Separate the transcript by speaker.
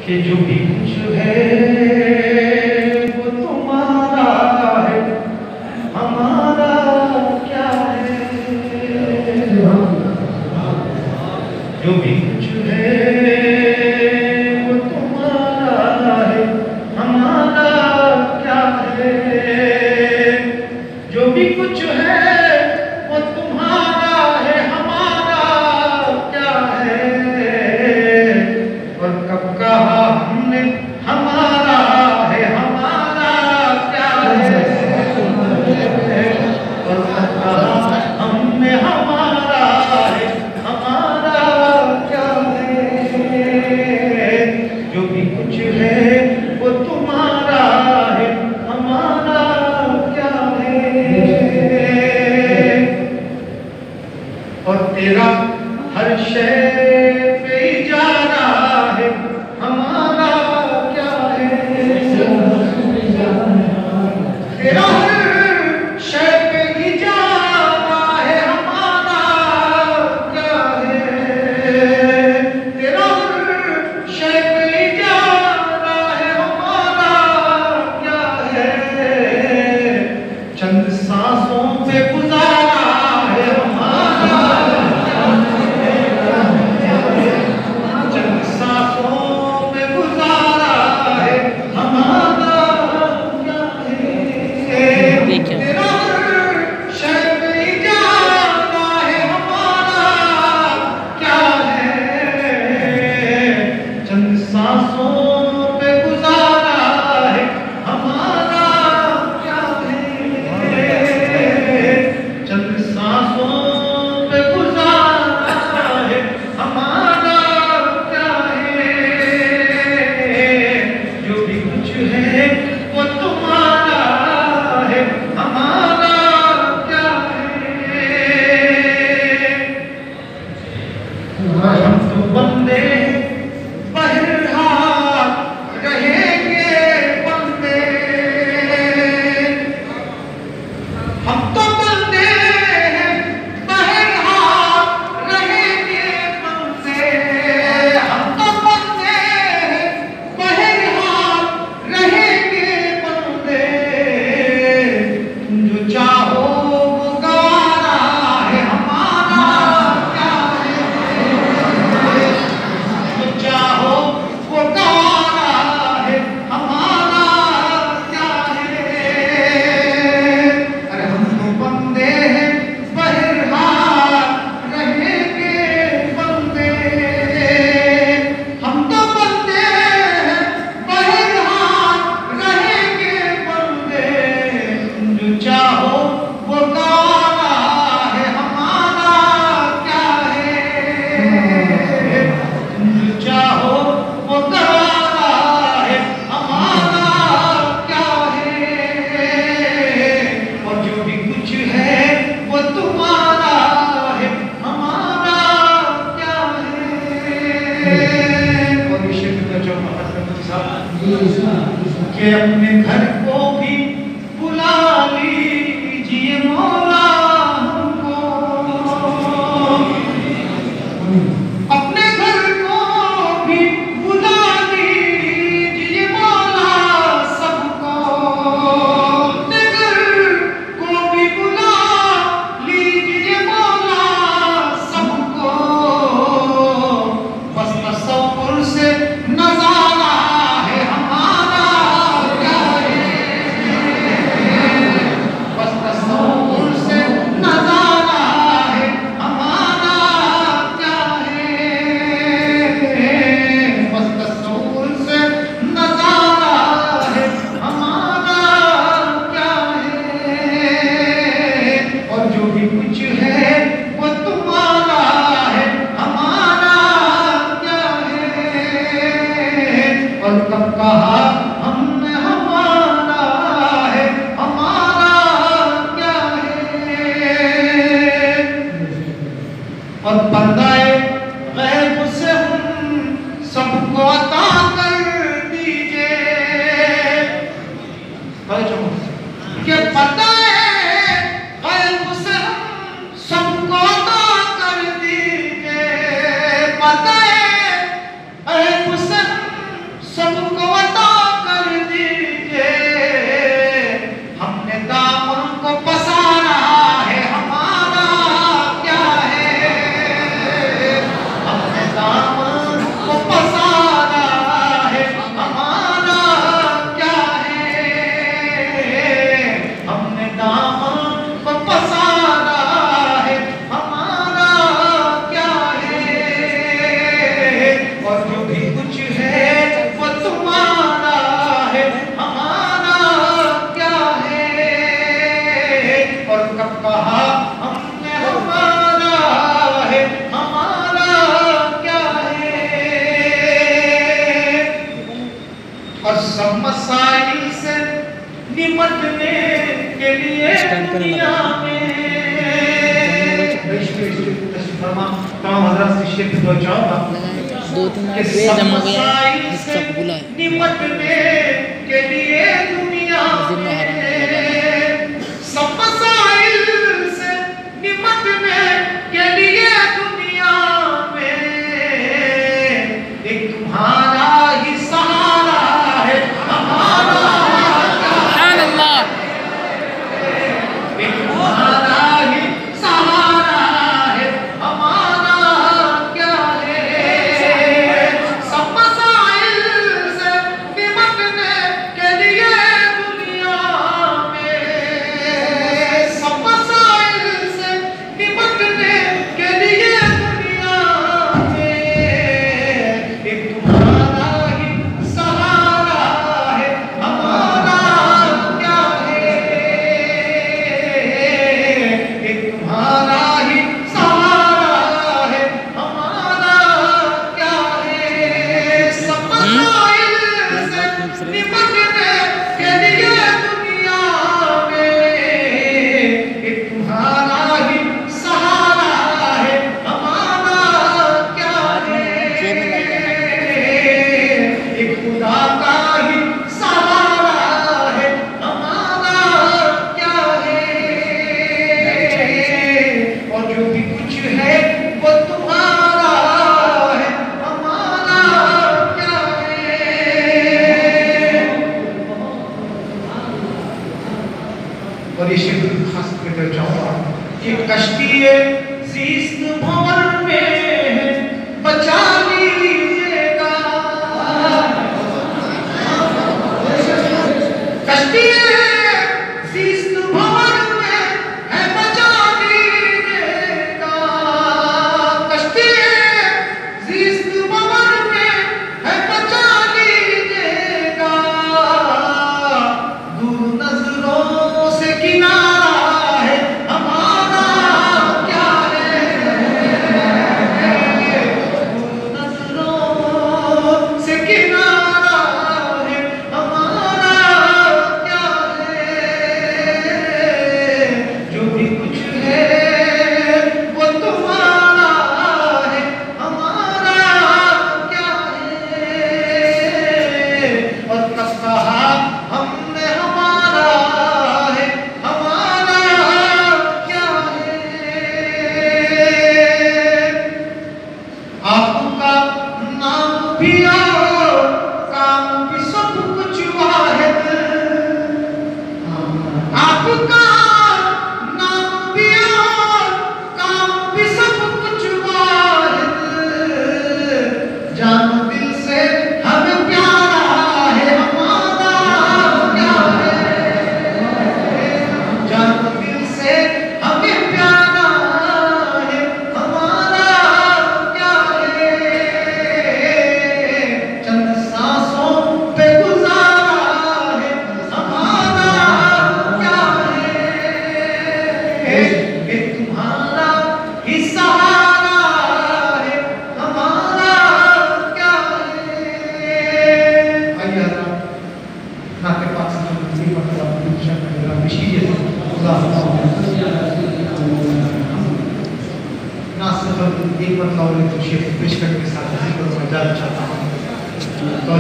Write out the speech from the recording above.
Speaker 1: कि जो भी कुछ है वो तुम्हारा है, हमारा क्या है। जो भी कुछ है वो तुम्हारा है, हमारा क्या है। जो भी कुछ है वो तुम्हारा है, हमारा क्या है। और कब कहा हमने हमारा है, हमारा क्या है। और कब कहा हमने हमारा है, हमारा क्या है। जो भी कुछ है वो तुम्हारा है, हमारा क्या है। और तेरा हर शय पे इजारा है, हमारा क्या है। तेरा हर शय पे इजारा है, हमारा क्या है। तेरा हर शय पे इजारा है, हमारा क्या है। चंद सांसों पे गुजारा है, हमारा चंद सांसों में गुजारा है, हमारा क्या है। तेरा हर शय पे इजारा है, हमारा क्या है। चंद सांसों पे गुजारा है, हमारा क्या है। चंद सांसों पे गुजारा है, हमारा क्या है। जो भी कुछ है वो तुम्हारा है, हमारा क्या है। हम तो बंदे बहरहाल रहेंगे बंदे। हम तो बंदे हैं बहरहाल रहेंगे बंदे। हम तो बंदे हैं बहरहाल रहेंगे बंदे। तुम जो चाहो वो गवारा है, हमारा क्या है। जो चाहो वो गवारा है, हमारा क्या है। अरे हम तो बंदे हैं बहरहाल रहेंगे बंदे। हम तो बंदे हैं बहरहाल रहेंगे बंदे। तुम जो चाहो वो गवारा है, हमारा क्या है। तुम जो चाहो वो गवारा है, हमारा क्या है। और जो भी कुछ है वो तुम्हारा है, हमारा क्या है। और ये शेर का जो मोहम्मद साहब के अपने घर को भी बुला लीजिए मौला हमको। अपने घर को भी बुला लीजिए मौला सबको। अपने घर को भी बुला लीजिए मौला सबको। बस तसव्वुर से नजारा है, हमारा क्या है। बस तसव्वुर से नजारा है, हमारा क्या है। बस तसव्वुर से नजारा है, हमारा क्या है। और जो भी कुछ है वो तुम्हारा है, हमारा क्या है। और कब कहा हमने हमारा है, हमारा क्या है। और पर्दाए गैब से हम सबको अता कर दीजिए। कि पर्दाए गैब से हम सबको अता कर दीजिए। पर्दाए गैब से निपटने के लिए दुनिया में तमाम हजरत से शेख दो चाहूँगा कि सब मसाइल से निपटने के लिए दुनिया में, सब मसाइल से निपटने के लिए दुनिया में एक तुम्हारा ही सहारा है हमारा, एक तुम्हारा ही सहारा है हमारा क्या है। सब मसाइल से निपटने के लिए दुनिया में, सब मसाइल से निपटने के लिए दुनिया में एक तुम्हारा ही सहारा है हमारा क्या है, एक तुम्हारा ही सहारा है हमारा क्या है। सब मसाइल से निपटने के लिए दुनिया में एक तुम्हारा ही सहारा है हमारा क्या है, एक खुदा का ही सहारा है हमारा क्या है। और जो भी कुछ है वो तुम्हारा है हमारा क्या है। और ये शेर खास करके चाहूँगा कि कश्ती ज़ीस्त भंवर में बचा लीजिएगा, कश्ती ज़ीस्त भंवर में है बचा लीजिएगा, कश्ती ज़ीस्त भंवर में है बचा लीजिएगा। दूर नजरों से किनारा है हमारा क्या है, दूर नजरों से किनारा है हमारा क्या है। जो भी कुछ है वो तुम्हारा है हमारा क्या है। और कब कहा हमने हमारा है हमारा क्या है। आपका नाम भी और काम भी सब कुछ वाहिद, आपका नाम भी और काम भी सब कुछ वाहिद। जान दिल से हमें प्यारा है हमारा क्या है, जान दिल से हमें प्यारा है हमारा क्या है। चंद सांसों पे गुजारा है हमारा क्या है, एक तुम्हारा ही सहारा है हमारा क्या है। आइए नाते पाक से हम मतलब कीजिए ना सिर्फ एक मतलब तो शेख पेश करके साथ जाना चाहता हूँ तो